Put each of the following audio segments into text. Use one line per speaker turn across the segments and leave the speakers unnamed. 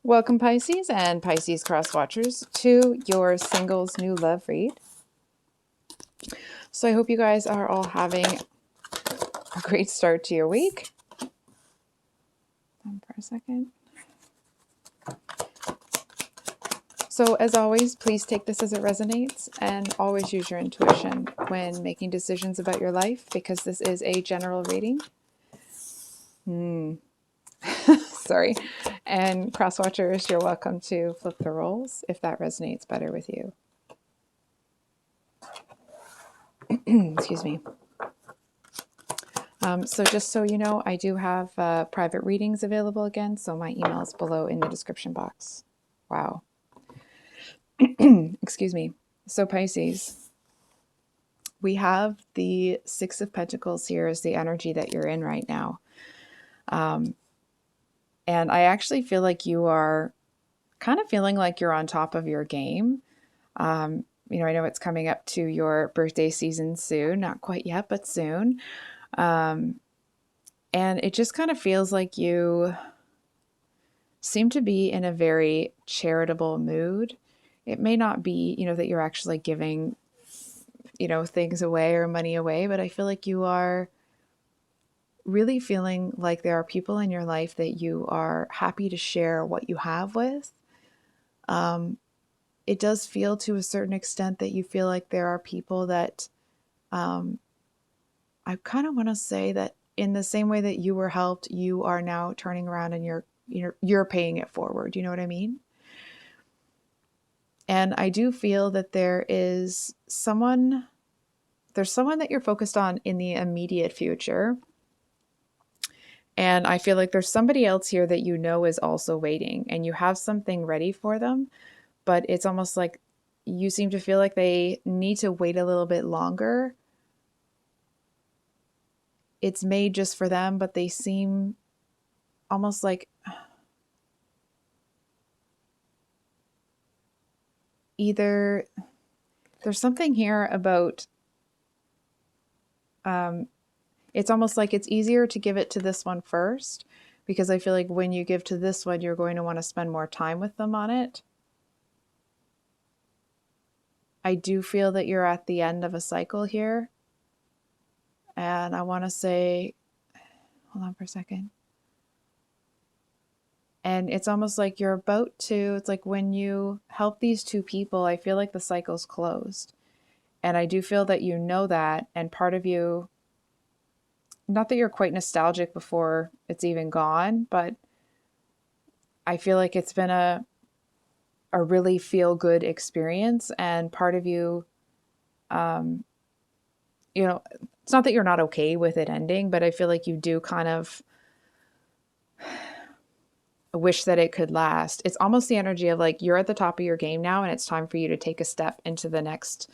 Welcome, Pisces and Pisces cross watchers, to your singles new love read. So I hope you guys are all having a great start to your week. For a second. So as always, please take this as it resonates and always use your intuition when making decisions about your life, because this is a general reading. Sorry. And cross watchers, you're welcome to flip the roles if that resonates better with you. Excuse me. So just so you know, I do have private readings available again, so my email is below in the description box. Wow. Excuse me. So Pisces, we have the Six of Pentacles here as the energy that you're in right now. And I actually feel like you are kind of feeling like you're on top of your game. I know it's coming up to your birthday season soon, not quite yet, but soon. And it just kind of feels like you seem to be in a very charitable mood. It may not be, that you're actually giving, things away or money away, but I feel like you are really feeling like there are people in your life that you are happy to share what you have with. It does feel to a certain extent that you feel like there are people that I kind of want to say that in the same way that you were helped, you are now turning around and you're paying it forward. You know what I mean? And I do feel that there's someone that you're focused on in the immediate future. And I feel like there's somebody else here that is also waiting, and you have something ready for them, but it's almost like you seem to feel like they need to wait a little bit longer. It's made just for them, but they seem almost like either there's something here about it's almost like it's easier to give it to this one first, because I feel like when you give to this one, you're going to want to spend more time with them on it. I do feel that you're at the end of a cycle here. And I want to say, hold on for a second. And it's almost like you're about to, it's like when you help these two people, I feel like the cycle's closed. And I do feel that you know that, and part of you, not that you're quite nostalgic before it's even gone, but I feel like it's been a really feel good experience. And part of you, it's not that you're not okay with it ending, but I feel like you do kind of wish that it could last. It's almost the energy of like, you're at the top of your game now, and it's time for you to take a step into the next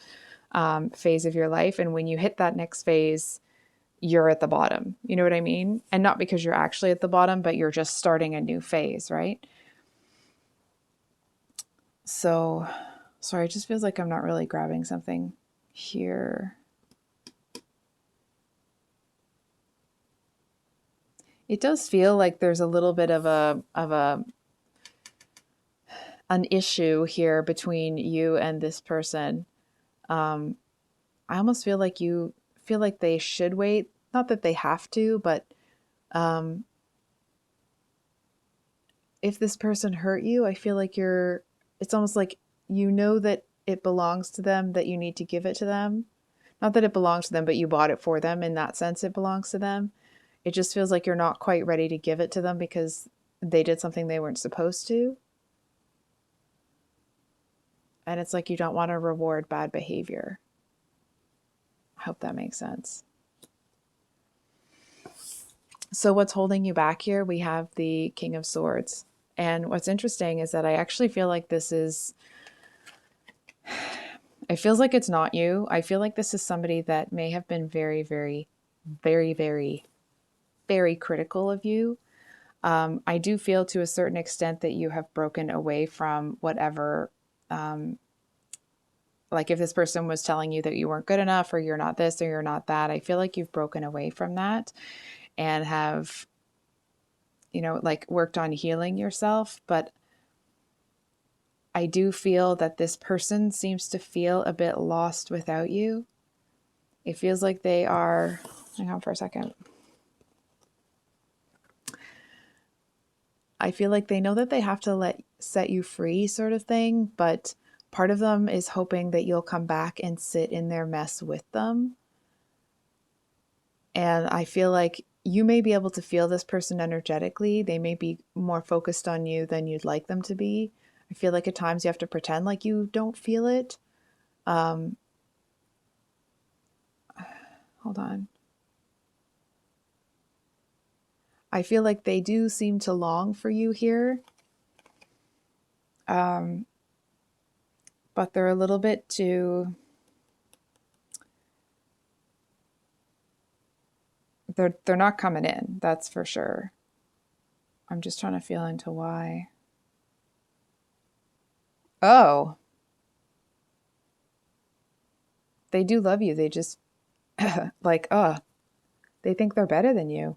phase of your life. And when you hit that next phase, you're at the bottom. You know what I mean? And not because you're actually at the bottom, but you're just starting a new phase, right? So, sorry, it just feels like I'm not really grabbing something here. It does feel like there's a little bit of an issue here between you and this person. I almost feel like you feel like they should wait. Not that they have to, but if this person hurt you, I feel like it's almost like that it belongs to them, that you need to give it to them. Not that it belongs to them, but you bought it for them. In that sense, it belongs to them. It just feels like you're not quite ready to give it to them because they did something they weren't supposed to. And it's like you don't want to reward bad behavior. I hope that makes sense. So what's holding you back here? We have the King of Swords. And what's interesting is that I actually feel like it feels like it's not you. I feel like this is somebody that may have been very, very, very, very, very critical of you. I do feel to a certain extent that you have broken away from whatever, like if this person was telling you that you weren't good enough, or you're not this or you're not that, I feel like you've broken away from that and have, like worked on healing yourself. But I do feel that this person seems to feel a bit lost without you. It feels like they are, hang on for a second. I feel like they know that they have to set you free sort of thing, but part of them is hoping that you'll come back and sit in their mess with them. And I feel like you may be able to feel this person energetically. They may be more focused on you than you'd like them to be. I feel like at times you have to pretend like you don't feel it. Hold on. I feel like they do seem to long for you here. But they're a little bit too... They're not coming in, that's for sure. I'm just trying to feel into why. Oh. They do love you. They just like, they think they're better than you.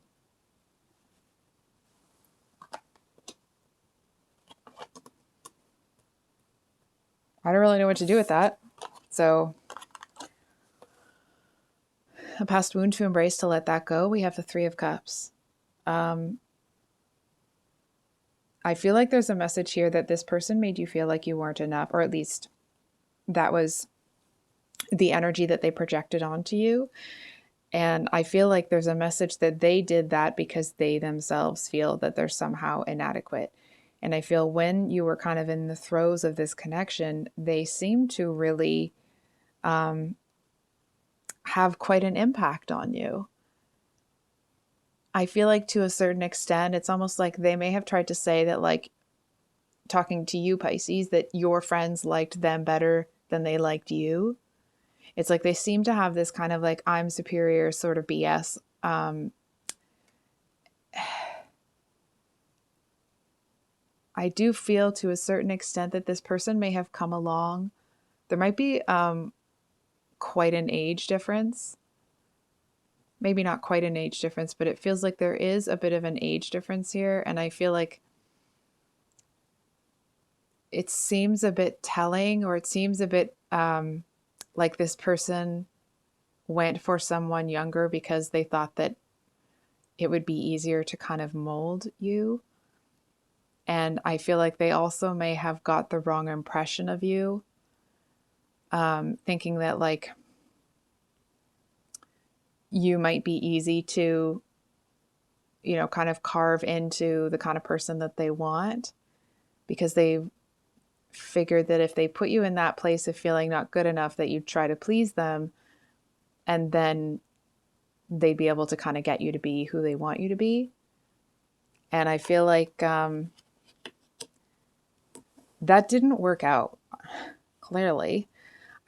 I don't really know what to do with that. So a past wound to embrace, to let that go. We have the Three of Cups. I feel like there's a message here that this person made you feel like you weren't enough, or at least that was the energy that they projected onto you. And I feel like there's a message that they did that because they themselves feel that they're somehow inadequate. And I feel when you were kind of in the throes of this connection, they seem to really have quite an impact on you. I feel like to a certain extent, it's almost like they may have tried to say that, like, talking to you, Pisces, that your friends liked them better than they liked you. It's like they seem to have this kind of like, I'm superior sort of BS. I do feel to a certain extent that this person may have come along. There might be quite an age difference. Maybe not quite an age difference, but it feels like there is a bit of an age difference here. And I feel like it seems a bit telling, or it seems a bit like this person went for someone younger because they thought that it would be easier to kind of mold you. And I feel like they also may have got the wrong impression of you, thinking that like you might be easy to, you know, kind of carve into the kind of person that they want, because they figured that if they put you in that place of feeling not good enough, that you'd try to please them, and then they'd be able to kind of get you to be who they want you to be. And I feel like that didn't work out, clearly.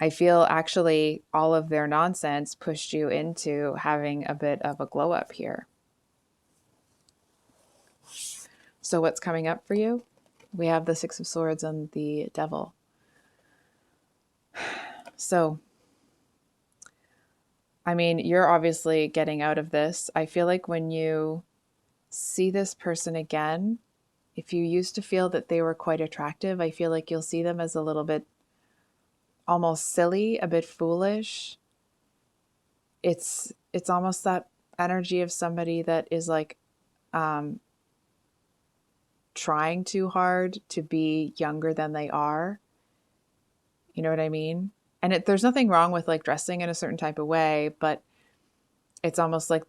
I feel actually all of their nonsense pushed you into having a bit of a glow up here. So what's coming up for you? We have the Six of Swords and the Devil. So, I mean, you're obviously getting out of this. I feel like when you see this person again, if you used to feel that they were quite attractive, I feel like you'll see them as a little bit almost silly, a bit foolish. It's almost that energy of somebody that is like trying too hard to be younger than they are. You know what I mean? And there's nothing wrong with like dressing in a certain type of way, but it's almost like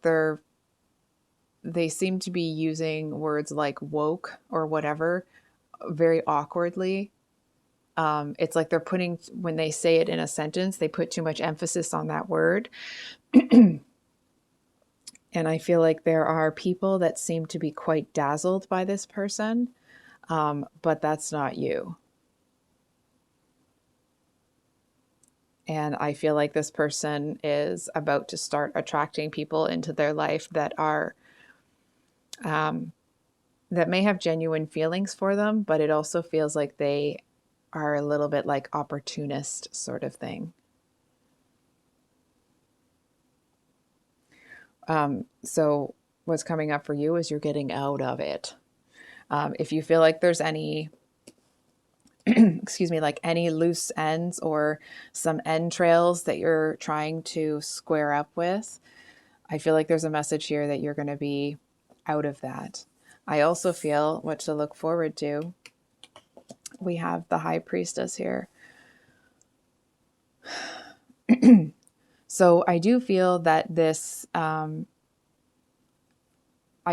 they seem to be using words like woke or whatever very awkwardly. It's like they're putting, when they say it in a sentence, they put too much emphasis on that word. And I feel like there are people that seem to be quite dazzled by this person, but that's not you. And I feel like this person is about to start attracting people into their life that are, that may have genuine feelings for them, but it also feels like they are a little bit like opportunist sort of thing. So what's coming up for you is you're getting out of it. If you feel like there's any excuse me, like any loose ends or some entrails that you're trying to square up with. I feel like there's a message here that you're going to be out of that. I also feel what to look forward to. We have the High Priestess here. So I do feel that this, I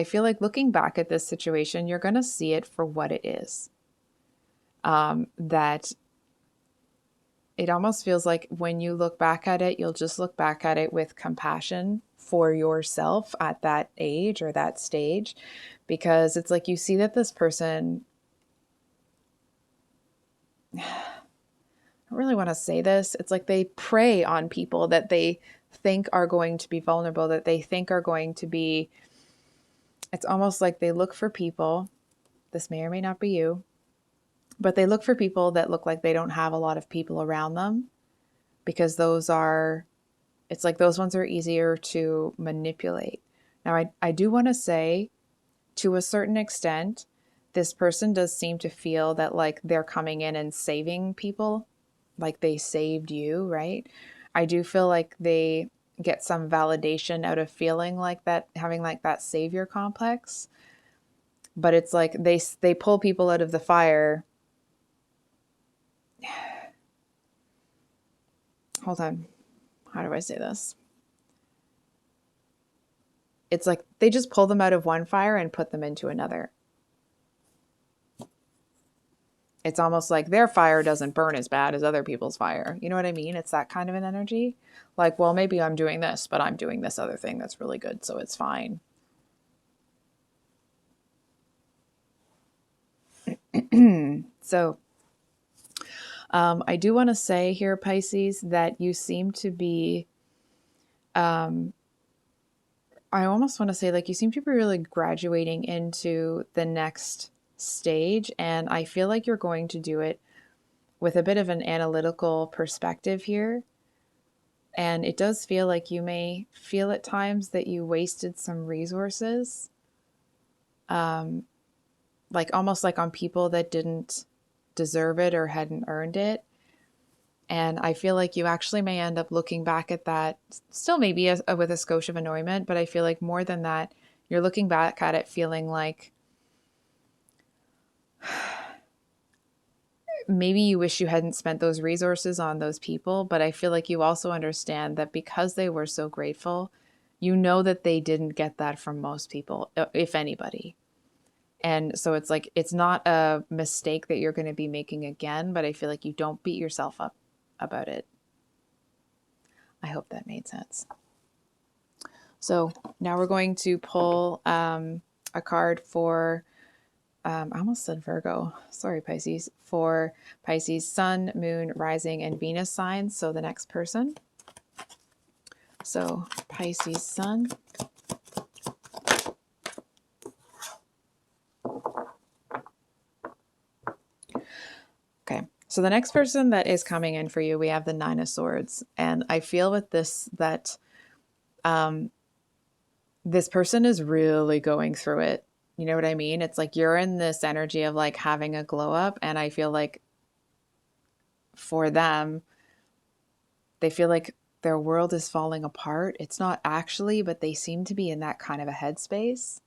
feel like looking back at this situation, you're going to see it for what it is. That it almost feels like when you look back at it, you'll just look back at it with compassion for yourself at that age or that stage, because it's like you see that this person, I don't really want to say this, it's like they prey on people that they think are going to be vulnerable, that they think are going to be, it's almost like they look for people, this may or may not be you, but they look for people that look like they don't have a lot of people around them, because those are, it's like those ones are easier to manipulate. Now, I do want to say, to a certain extent, this person does seem to feel that like they're coming in and saving people, like they saved you, right? I do feel like they get some validation out of feeling like that, having like that savior complex. But it's like they pull people out of the fire. Hold on. How do I say this? It's like they just pull them out of one fire and put them into another. It's almost like their fire doesn't burn as bad as other people's fire. You know what I mean? It's that kind of an energy. Like, well, maybe I'm doing this, but I'm doing this other thing that's really good, so it's fine. So I do want to say here, Pisces, that you seem to be, I almost want to say like you seem to be really graduating into the next stage. And I feel like you're going to do it with a bit of an analytical perspective here. And it does feel like you may feel at times that you wasted some resources, like almost like on people that didn't deserve it or hadn't earned it. And I feel like you actually may end up looking back at that, still maybe with a skosh of annoyment, but I feel like more than that, you're looking back at it feeling like maybe you wish you hadn't spent those resources on those people, but I feel like you also understand that because they were so grateful, you know that they didn't get that from most people, if anybody. And so it's like, it's not a mistake that you're going to be making again, but I feel like you don't beat yourself up about it. I hope that made sense. So now we're going to pull a card for, I almost said Virgo, sorry Pisces, for Pisces Sun, Moon, Rising, and Venus signs. So the next person. So Pisces Sun. Okay, so the next person that is coming in for you, we have the Nine of Swords. And I feel with this that this person is really going through it. You know what I mean? It's like you're in this energy of like having a glow up. And I feel like for them, they feel like their world is falling apart. It's not actually, but they seem to be in that kind of a headspace.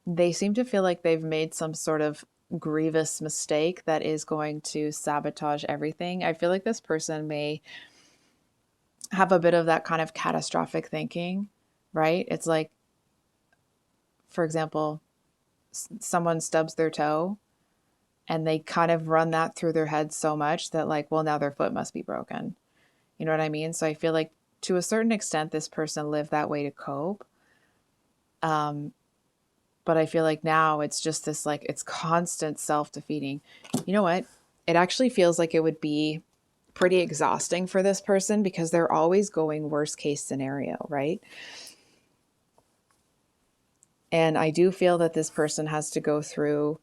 They seem to feel like they've made some sort of grievous mistake that is going to sabotage everything. I feel like this person may have a bit of that kind of catastrophic thinking, right? It's like, for example, someone stubs their toe and they kind of run that through their head so much that like, well, now their foot must be broken. You know what I mean? So I feel like to a certain extent, this person lived that way to cope. But I feel like now it's just this, like, it's constant self-defeating. You know what? It actually feels like it would be pretty exhausting for this person because they're always going worst case scenario, right? And I do feel that this person has to go through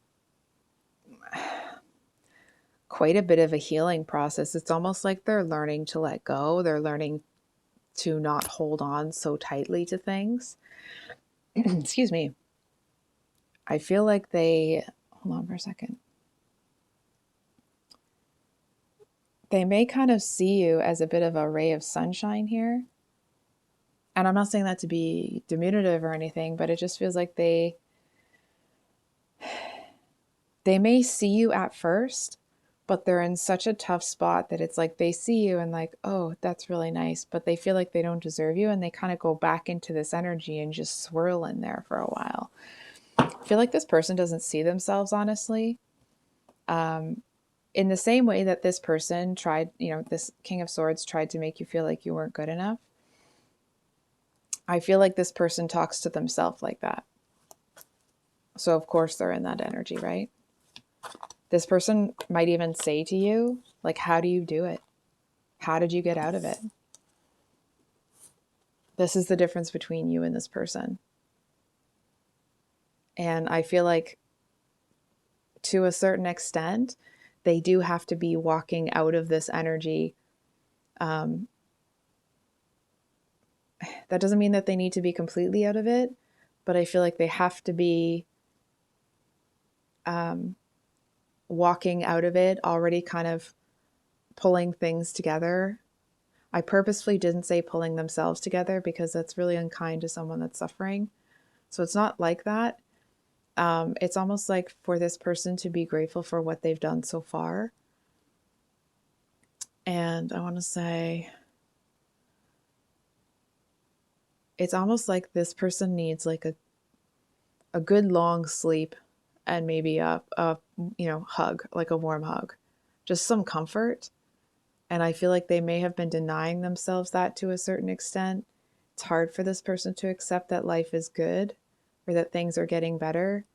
quite a bit of a healing process. It's almost like they're learning to let go. They're learning to not hold on so tightly to things. Excuse me. I feel like they, hold on for a second. they may kind of see you as a bit of a ray of sunshine here. And I'm not saying that to be diminutive or anything, but it just feels like they may see you at first, but they're in such a tough spot that it's like they see you and like, oh, that's really nice, but they feel like they don't deserve you, and they kind of go back into this energy and just swirl in there for a while. I feel like this person doesn't see themselves honestly. In the same way that this person tried, this King of Swords tried to make you feel like you weren't good enough. I feel like this person talks to themselves like that. So of course they're in that energy, right? This person might even say to you, like, how do you do it? How did you get out of it? This is the difference between you and this person. And I feel like to a certain extent, they do have to be walking out of this energy. That doesn't mean that they need to be completely out of it, but I feel like they have to be walking out of it already kind of pulling things together. I purposefully didn't say pulling themselves together because that's really unkind to someone that's suffering. So it's not like that. It's almost like for this person to be grateful for what they've done so far. And I want to say, it's almost like this person needs like a good long sleep and maybe a hug, like a warm hug, just some comfort. And I feel like they may have been denying themselves that to a certain extent. It's hard for this person to accept that life is good or that things are getting better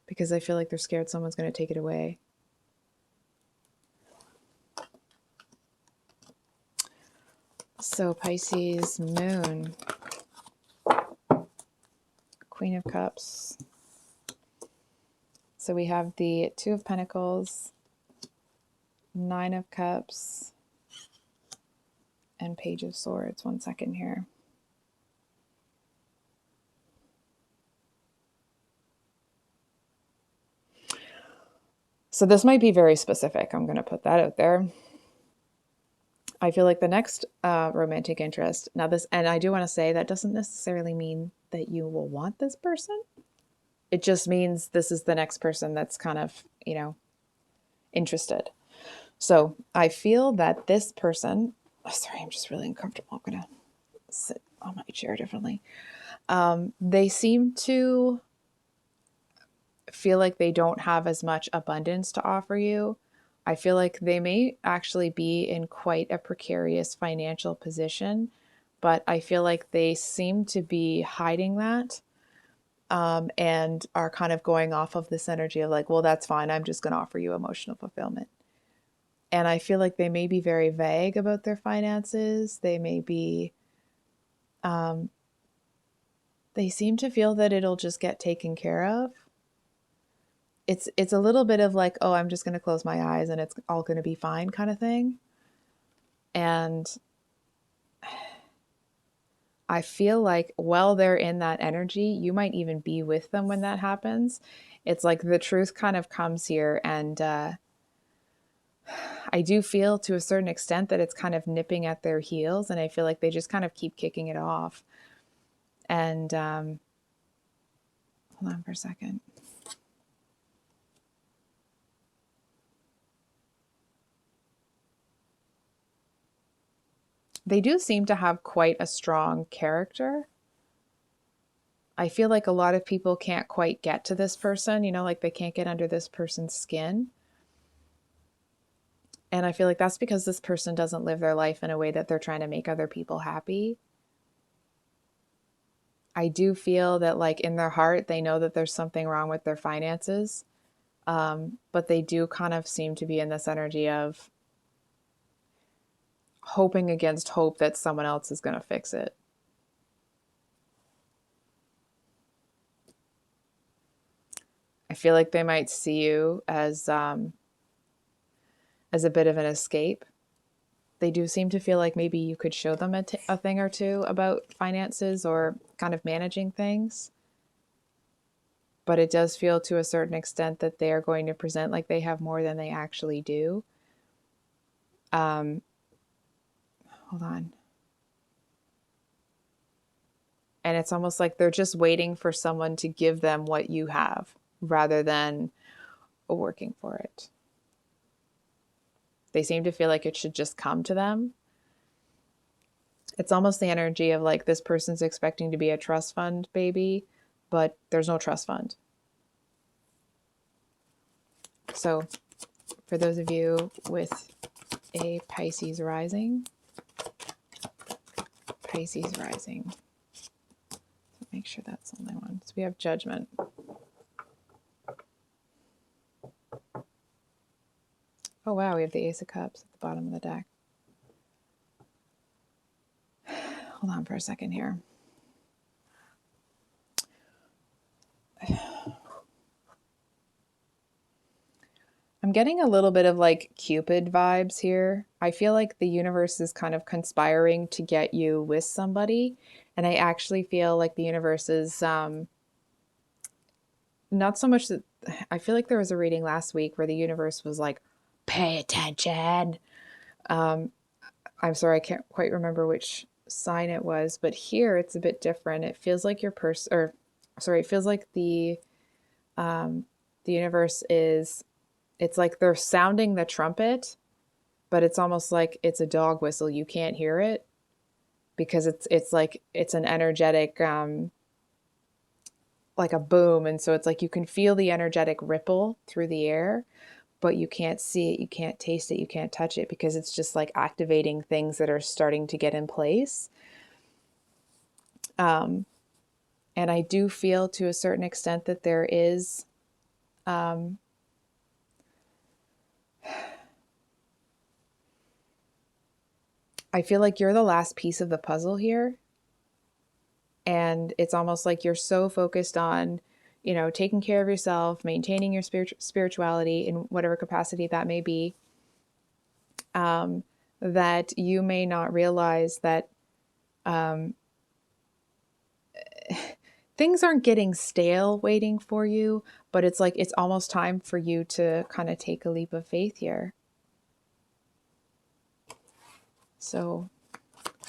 because I feel like they're scared someone's going to take it away. So Pisces Moon, Queen of Cups. So we have the Two of Pentacles, Nine of Cups, and Page of Swords. One second here. So this might be very specific. I'm going to put that out there. I feel like the next romantic interest, now this, and I do want to say that doesn't necessarily mean that you will want this person. It just means this is the next person that's kind of, interested. So I feel that this person, sorry, I'm just really uncomfortable. I'm going to sit on my chair differently. They seem to feel like they don't have as much abundance to offer you. I feel like they may actually be in quite a precarious financial position, but I feel like they seem to be hiding that and are kind of going off of this energy of like, well, that's fine. I'm just going to offer you emotional fulfillment. And I feel like they may be very vague about their finances. They may be, they seem to feel that it'll just get taken care of. It's a little bit of like, oh, I'm just going to close my eyes and it's all going to be fine kind of thing. And I feel like while they're in that energy, you might even be with them when that happens. It's like the truth kind of comes here. And I do feel to a certain extent that it's kind of nipping at their heels. And I feel like they just kind of keep kicking it off. And hold on for a second. They do seem to have quite a strong character. I feel like a lot of people can't quite get to this person, like they can't get under this person's skin. And I feel like that's because this person doesn't live their life in a way that they're trying to make other people happy. I do feel that like in their heart, they know that there's something wrong with their finances. But they do kind of seem to be in this energy of hoping against hope that someone else is going to fix it. I feel like they might see you as a bit of an escape. They do seem to feel like maybe you could show them a thing or two about finances or kind of managing things. But it does feel to a certain extent that they are going to present like they have more than they actually do. hold on. And it's almost like they're just waiting for someone to give them what you have rather than working for it. They seem to feel like it should just come to them. It's almost the energy of like this person's expecting to be a trust fund baby, but there's no trust fund. So for those of you with a Pisces rising, make sure that's the only one. So we have Judgment. Oh wow, we have the Ace of Cups at the bottom of the deck. Hold on for a second here. I'm getting a little bit of like Cupid vibes here. I feel like the universe is kind of conspiring to get you with somebody. And I actually feel like the universe is not so much that I feel like there was a reading last week where the universe was like, pay attention. I'm sorry, I can't quite remember which sign it was, but here it's a bit different. It feels like your it feels like the universe is, it's like they're sounding the trumpet, but it's almost like it's a dog whistle. You can't hear it because it's like it's an energetic like a boom, and so it's like you can feel the energetic ripple through the air, but you can't see it, you can't taste it, you can't touch it because it's just like activating things that are starting to get in place. And I do feel to a certain extent that there is I feel like you're the last piece of the puzzle here. And it's almost like you're so focused on, you know, taking care of yourself, maintaining your spirituality in whatever capacity that may be, that you may not realize that things aren't getting stale waiting for you, but it's like it's almost time for you to kind of take a leap of faith here. So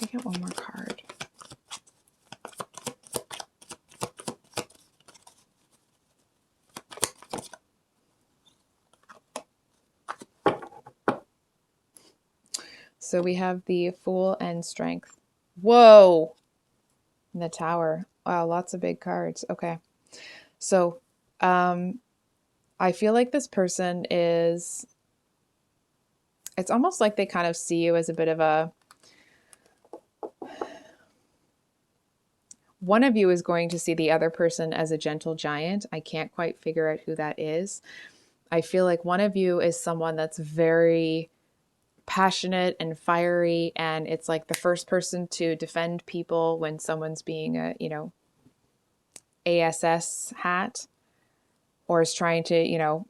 I get one more card. So we have the Fool and Strength. Whoa! And the Tower. Wow, lots of big cards. Okay. So I feel like this person is, it's almost like they kind of see you as a bit of a, one of you is going to see the other person as a gentle giant. I can't quite figure out who that is. I feel like one of you is someone that's very passionate and fiery, and it's like the first person to defend people when someone's being a, you know, ASS hat, or is trying to, you know,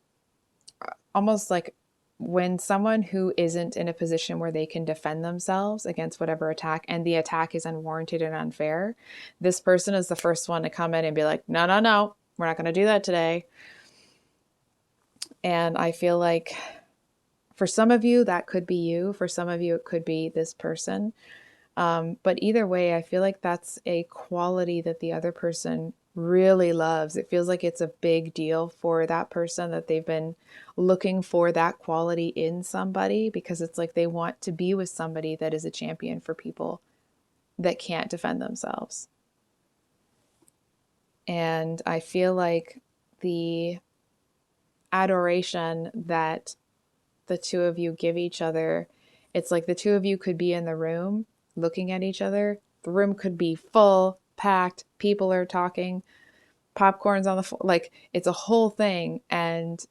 almost like when someone who isn't in a position where they can defend themselves against whatever attack, and the attack is unwarranted and unfair, this person is the first one to come in and be like, no, no, no, we're not going to do that today. And I feel like for some of you, that could be you. For some of you, it could be this person. But either way, I feel like that's a quality that the other person really loves. It feels like it's a big deal for that person, that they've been looking for that quality in somebody, because it's like they want to be with somebody that is a champion for people that can't defend themselves. And I feel like the adoration that the two of you give each other, it's like the two of you could be in the room looking at each other. The room could be full, packed, people are talking, popcorn's on the floor, like it's a whole thing, and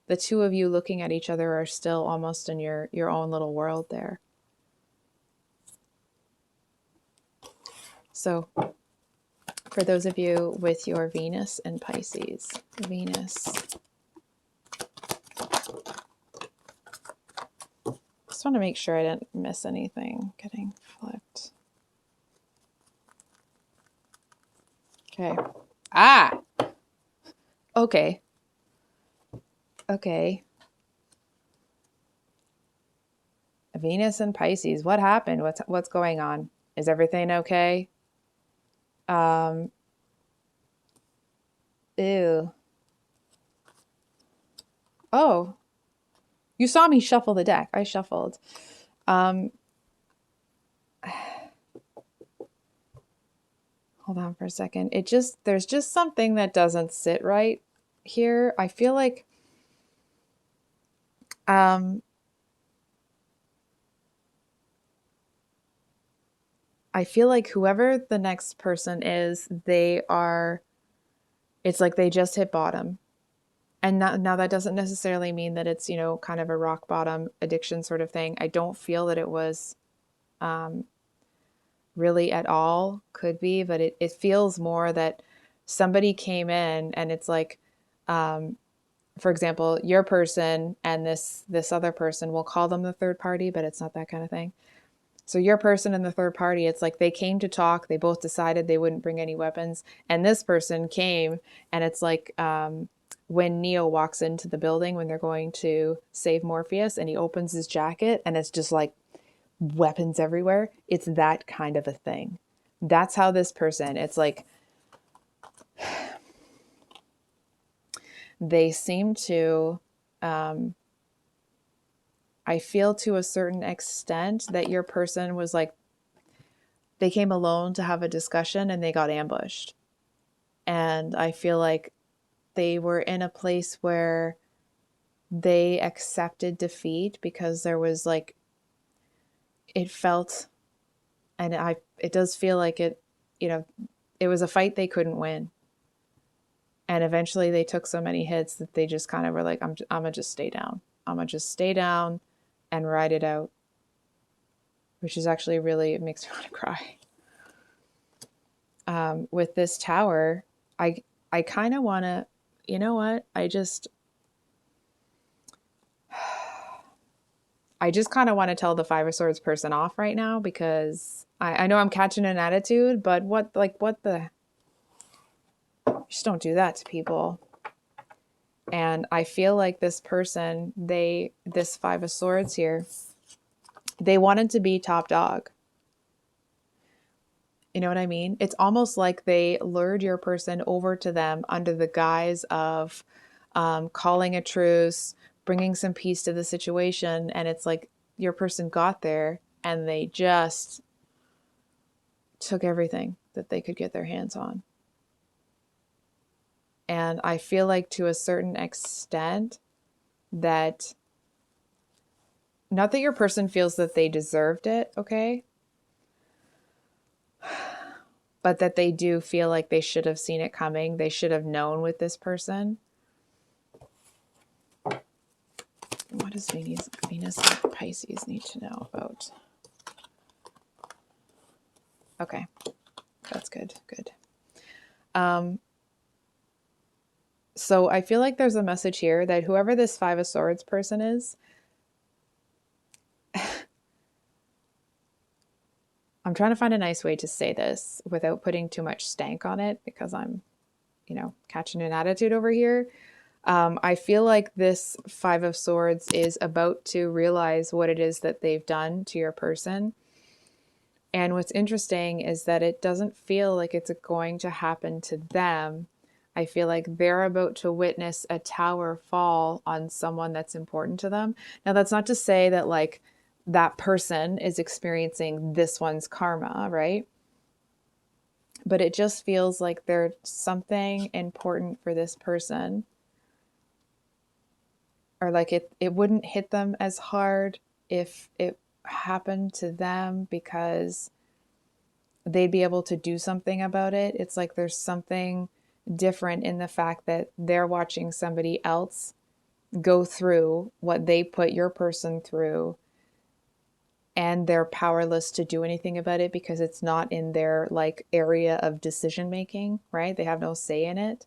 the two of you looking at each other are still almost in your own little world there. So for those of you with your Venus and Pisces, Venus, just want to make sure I didn't miss anything getting flipped. Okay. Ah! Okay. Okay. Venus and Pisces. What happened? What's going on? Is everything okay? Um, ew. Oh, you saw me shuffle the deck. I shuffled. Um, hold on for a second. There's just something that doesn't sit right here. Um, I feel like whoever the next person is, it's like they just hit bottom. And now that doesn't necessarily mean that it's, kind of a rock bottom addiction sort of thing. I don't feel that it was really at all. Could be, but it feels more that somebody came in and it's like, for example, your person and this other person, we'll call them the third party, but it's not that kind of thing. So your person and the third party, it's like they came to talk. They both decided they wouldn't bring any weapons. And this person came, and it's like when Neo walks into the building when they're going to save Morpheus, and he opens his jacket, and it's just like weapons everywhere. It's that kind of a thing. That's how this person, it's like they seem to, I feel to a certain extent that your person was like, they came alone to have a discussion and they got ambushed. And I feel like they were in a place where they accepted defeat because there was like, it felt, and it does feel like it, it was a fight they couldn't win. And eventually they took so many hits that they just kind of were like, I'm going to just stay down. I'm going to just stay down and ride it out. Which is actually really, it makes me want to cry. With this tower, I kind of want to, you know what? I just kind of want to tell the Five of Swords person off right now because I know I'm catching an what the, just don't do that to people. And I feel like this person, this Five of Swords here, they wanted to be top dog. You know what I mean? It's almost like they lured your person over to them under the guise of calling a truce, bringing some peace to the situation. And it's like your person got there and they just took everything that they could get their hands on. And I feel like to a certain extent that, not that your person feels that they deserved it, okay? But that they do feel like they should have seen it coming. They should have known with this person. What does Venus and Pisces need to know about? Okay, that's good. Good. So I feel like there's a message here that whoever this Five of Swords person is, I'm trying to find a nice way to say this without putting too much stank on it because I'm, catching an attitude over here. I feel like this Five of Swords is about to realize what it is that they've done to your person. And what's interesting is that it doesn't feel like it's going to happen to them. I feel like they're about to witness a tower fall on someone that's important to them. Now, that's not to say that like that person is experiencing this one's karma, right? But it just feels like there's something important for this person, or like it wouldn't hit them as hard if it happened to them because they'd be able to do something about it. It's like there's something different in the fact that they're watching somebody else go through what they put your person through, and they're powerless to do anything about it because it's not in their like area of decision making, right? They have no say in it.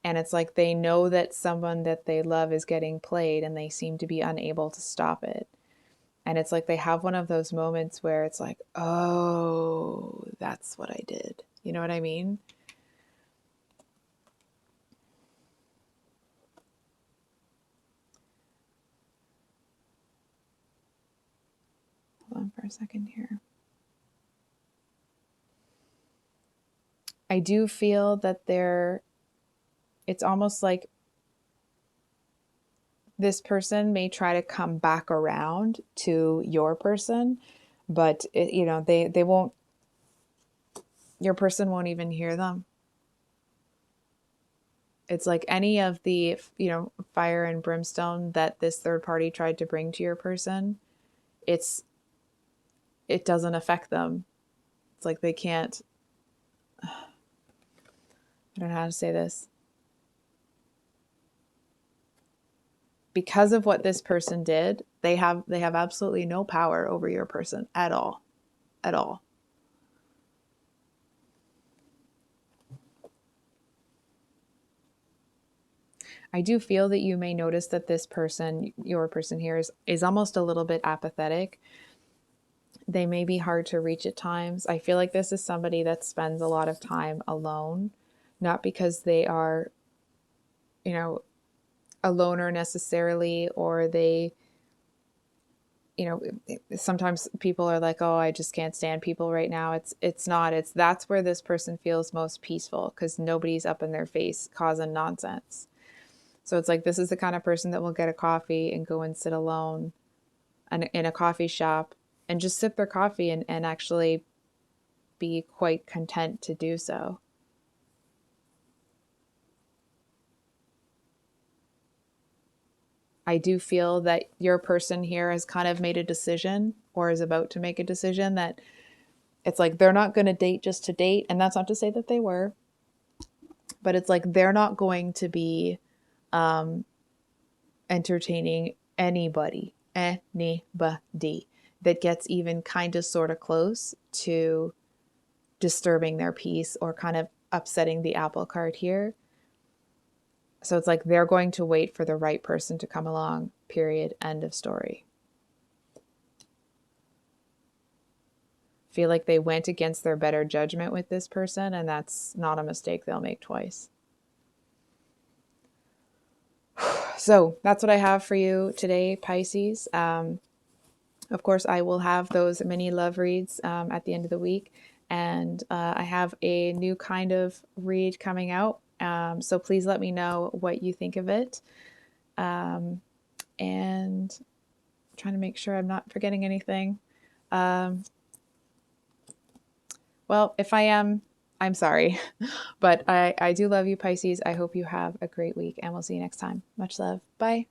And it's like they know that someone that they love is getting played and they seem to be unable to stop it. And it's like they have one of those moments where it's like, oh, that's what I did. You know what I mean? on for a second here. I do feel that it's almost like this person may try to come back around to your person, but they won't, your person won't even hear them. It's like any of the, fire and brimstone that this third party tried to bring to your person, it doesn't affect them. It's like they can't, I don't know how to say this. Because of what this person did, they have absolutely no power over your person at all. At all. I do feel that you may notice that this person, your person here, is almost a little bit apathetic. They may be hard to reach at times. I feel like this is somebody that spends a lot of time alone, not because they are, a loner necessarily, or they, sometimes people are like, oh, I just can't stand people right now. It's not. That's where this person feels most peaceful, because nobody's up in their face causing nonsense. So it's like, this is the kind of person that will get a coffee and go and sit alone in a coffee shop and just sip their coffee and actually be quite content to do so. I do feel that your person here has kind of made a decision, or is about to make a decision, that it's like they're not going to date just to date. And that's not to say that they were, but it's like they're not going to be entertaining anybody that gets even kind of sort of close to disturbing their peace or kind of upsetting the apple cart here. So it's like they're going to wait for the right person to come along, period, end of story. Feel like they went against their better judgment with this person, and that's not a mistake they'll make twice. So that's what I have for you today, Pisces. Of course, I will have those mini love reads at the end of the week. And I have a new kind of read coming out. So please let me know what you think of it. And I'm trying to make sure I'm not forgetting anything. Well, if I am, I'm sorry. But I do love you, Pisces. I hope you have a great week, and we'll see you next time. Much love. Bye.